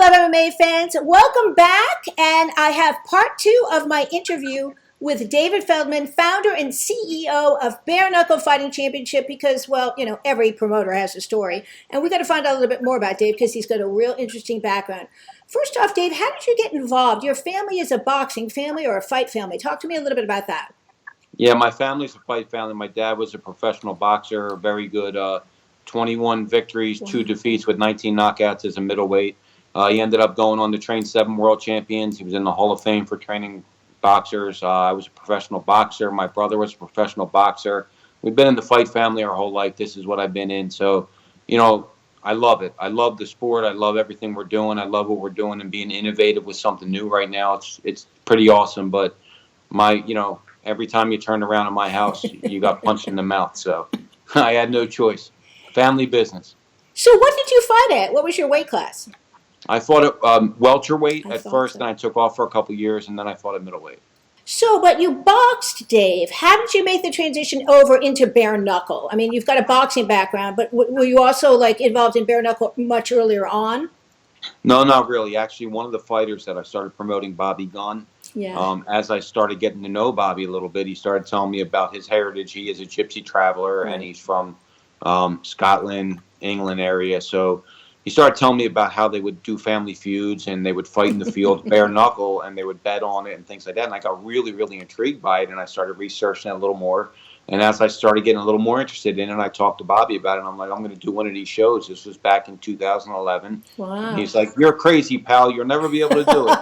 Love MMA fans, welcome back, and I have part 2 of my interview with David Feldman, founder and CEO of Bare Knuckle Fighting Championship, because, well, you know, every promoter has a story, and we got to find out a little bit more about Dave because he's got a real interesting background. First off, Dave, how did you get involved? Your family is a boxing family or a fight family. Talk to me a little bit about that. Yeah, my family's a fight family. My dad was a professional boxer, very good, 21 victories, 2 defeats with 19 knockouts as a middleweight. He ended up going on to train 7 world champions. He was in the Hall of Fame for training boxers. I was a professional boxer. My brother was a professional boxer. We've been in the fight family our whole life. This is what I've been in. So, you know, I love it. I love the sport. I love everything we're doing. I love what we're doing and being innovative with something new right now. It's pretty awesome. But every time you turn around in my house, you got punched in the mouth. So I had no choice. Family business. So what did you fight at? What was your weight class? I fought at welterweight at first, and I took off for a couple of years, and then I fought at middleweight. So, but you boxed, Dave. How did you make the transition over into bare knuckle? I mean, you've got a boxing background, but were you also like involved in bare knuckle much earlier on? No, not really. Actually, one of the fighters that I started promoting, Bobby Gunn, as I started getting to know Bobby a little bit, he started telling me about his heritage. He is a gypsy traveler, and he's from Scotland, England area. So he started telling me about how they would do family feuds and they would fight in the field bare knuckle and they would bet on it and things like that. And I got really, really intrigued by it, and I started researching it a little more. And as I started getting a little more interested in it, I talked to Bobby about it. And I'm like, I'm going to do one of these shows. This was back in 2011. Wow. And he's like, you're crazy, pal. You'll never be able to do it.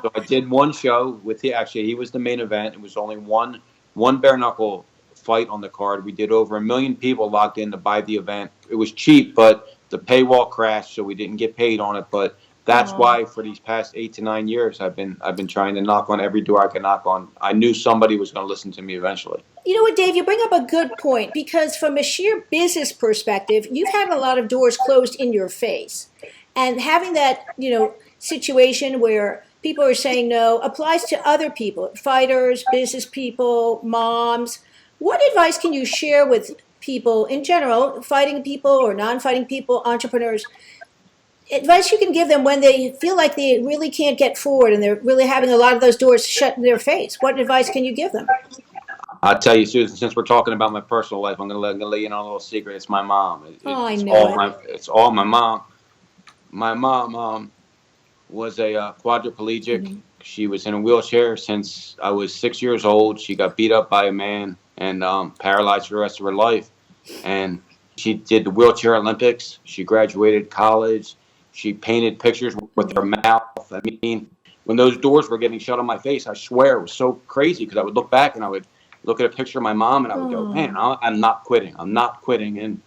So I did one show with he was the main event. It was only one bare knuckle fight on the card. We did over 1 million people logged in to buy the event. It was cheap, but the paywall crashed, so we didn't get paid on it. But that's why for these past 8 to 9 years, I've been trying to knock on every door I could knock on. I knew somebody was going to listen to me eventually. You know what, Dave, you bring up a good point, because from a sheer business perspective, you've had a lot of doors closed in your face. And having that, situation where people are saying no applies to other people, fighters, business people, moms. What advice can you share with people in general, fighting people or non-fighting people, entrepreneurs? Advice you can give them when they feel like they really can't get forward and they're really having a lot of those doors shut in their face. What advice can you give them? I'll tell you, Susan, since we're talking about my personal life, I'm going to let you know a little secret. It's my mom. I know. It's all my mom. My mom was a quadriplegic. Mm-hmm. She was in a wheelchair since I was 6 years old. She got beat up by a man and paralyzed for the rest of her life. And she did the wheelchair Olympics. She graduated college. She painted pictures with her mouth. I mean, when those doors were getting shut on my face, I swear it was so crazy, because I would look back and I would look at a picture of my mom and I would go, man, I'm not quitting. I'm not quitting. And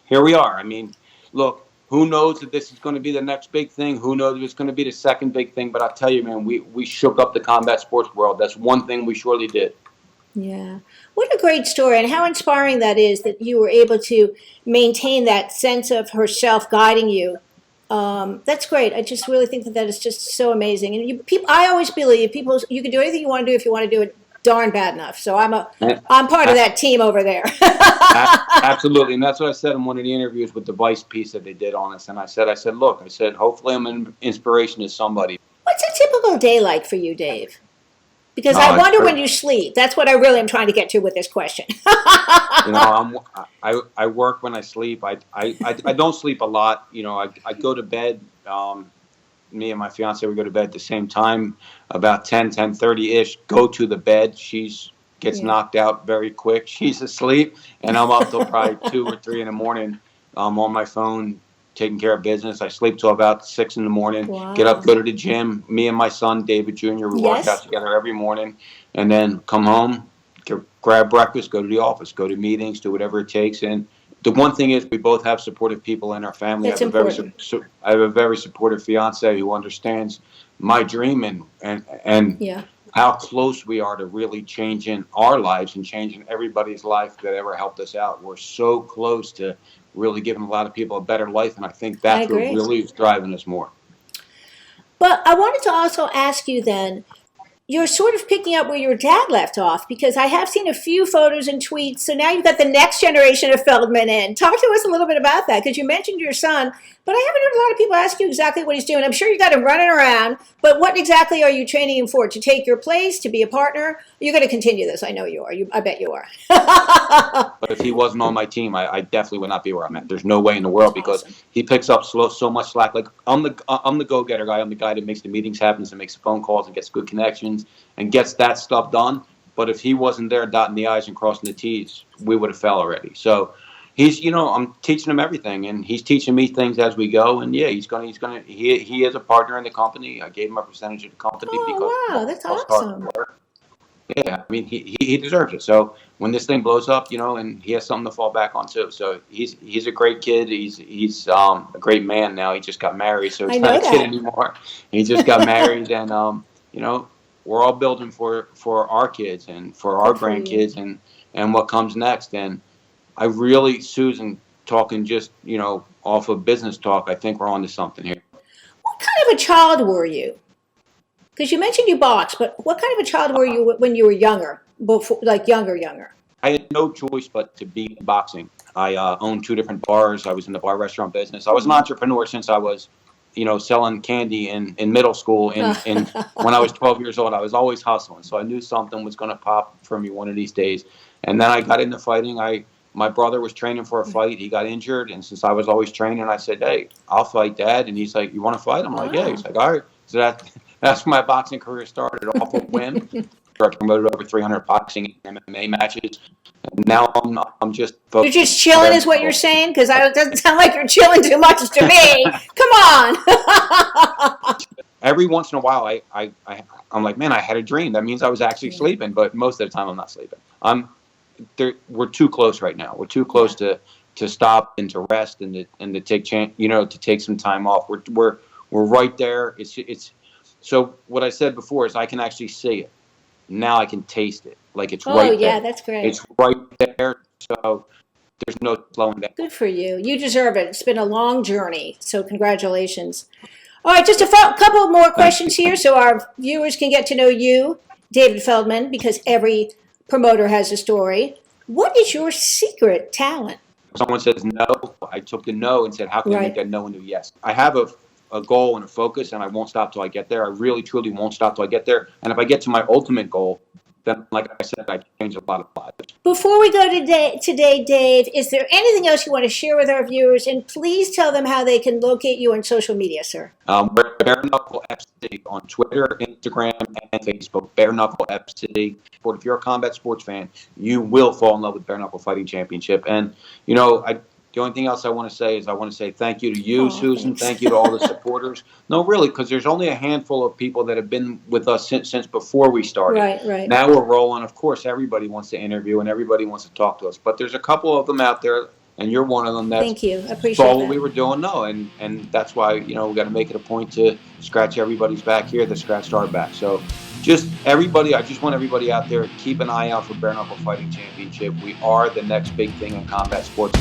here we are. I mean, look, who knows if this is going to be the next big thing? Who knows if it's going to be the second big thing? But I'll tell you, man, we shook up the combat sports world. That's one thing we surely did. Yeah. What a great story, and how inspiring that is that you were able to maintain that sense of herself guiding you. That's great. I just really think that is just so amazing. And I always believe you can do anything you want to do if you want to do it darn bad enough. So I'm part of that team over there. Absolutely. And that's what I said in one of the interviews with the Vice piece that they did on us. And I said, look, hopefully I'm an inspiration to somebody. What's a typical day like for you, Dave? Because I wonder when you sleep. That's what I really am trying to get to with this question. I work when I sleep. I don't sleep a lot. I go to bed. Me and my fiance, we go to bed at the same time, about 10:30-ish. Go to the bed. She gets knocked out very quick. She's asleep, and I'm up till probably 2 or 3 in the morning. I'm on my phone, taking care of business. I sleep till about 6 in the morning. Wow. Get up, go to the gym. Me and my son, David Jr., we work out together every morning, and then come home, grab breakfast, go to the office, go to meetings, do whatever it takes. And the one thing is, we both have supportive people in our family. That's important. I have a very supportive fiance who understands my dream and how close we are to really changing our lives and changing everybody's life that ever helped us out. We're so close to really giving a lot of people a better life, and I think that's what really is driving us more. But I wanted to also ask you then, you're sort of picking up where your dad left off, because I have seen a few photos and tweets, so now you've got the next generation of Feldman in. Talk to us a little bit about that, because you mentioned your son, but But I haven't heard a lot of people ask you exactly what he's doing. I'm sure you got him running around, but what exactly are you training him for? To take your place, to be a partner? You're going to continue this. I know you are. I bet you are. But if he wasn't on my team, I definitely would not be where I'm at. There's no way in the world, because he picks up so much slack. Like, I'm the go-getter guy. I'm the guy that makes the meetings happen and makes the phone calls and gets good connections and gets that stuff done. But if he wasn't there dotting the I's and crossing the T's, we would have fell already. So he's, I'm teaching him everything, and he's teaching me things as we go. And yeah, he is a partner in the company. I gave him a percentage of the company because wow, that's awesome. Yeah, I mean, he deserves it. So when this thing blows up, and he has something to fall back on too. So he's a great kid. He's a great man now. He just got married, so he's not a kid anymore. He just got married, and we're all building for our kids and for our grandkids and what comes next. And I really, Susan, talking just off of business talk, I think we're on to something here. What kind of a child were you? Because you mentioned you boxed, but what kind of a child were you when you were younger, younger? I had no choice but to be in boxing. I owned 2 different bars. I was in the bar restaurant business. I was an entrepreneur since I was, selling candy in middle school. And when I was 12 years old, I was always hustling. So I knew something was going to pop for me one of these days. And then I got into fighting. My brother was training for a fight. He got injured. And since I was always training, I said, hey, I'll fight, Dad. And he's like, you want to fight? I'm like, yeah. He's like, all right. So that's when my boxing career started off a whim. I promoted over 300 boxing and MMA matches. And now I'm just focused. You're just chilling is what you're saying? Because it doesn't sound like you're chilling too much to me. Come on. Every once in a while, I'm like, man, I had a dream. That means I was actually sleeping. But most of the time, I'm not sleeping. We're too close right now. We're too close to stop and to rest and to take to take some time off. We're right there. It's so what I said before is I can actually see it. Now I can taste it. Like it's right there. Oh, yeah, that's great. It's right there. So there's no slowing down. Good for you. You deserve it. It's been a long journey. So congratulations. All right, just a couple more questions here so our viewers can get to know you, David Feldman, because every promoter has a story. What is your secret talent? Someone says no. I took the no and said, how can I make that no into a yes? I have a goal and a focus, and I won't stop till I get there. I really, truly won't stop till I get there. And if I get to my ultimate goal, then, like I said, I change a lot of lives. Before we go today, Dave, is there anything else you want to share with our viewers? And please tell them how they can locate you on social media, sir. We're Bare Knuckle FC on Twitter, Instagram, and Facebook. Bare Knuckle FC. But if you're a combat sports fan, you will fall in love with Bare Knuckle Fighting Championship. And, the only thing else I want to say is I want to say thank you to you, Susan. Thanks. Thank you to all the supporters. No, really, because there's only a handful of people that have been with us since before we started. Right. Now we're rolling. Of course, everybody wants to interview and everybody wants to talk to us. But there's a couple of them out there, and you're one of them. Thank you. I appreciate saw what that. we were doing. No, and that's why, we got to make it a point to scratch everybody's back here that scratched our back. So just everybody, I just want everybody out there, keep an eye out for Bare Knuckle Fighting Championship. We are the next big thing in combat sports.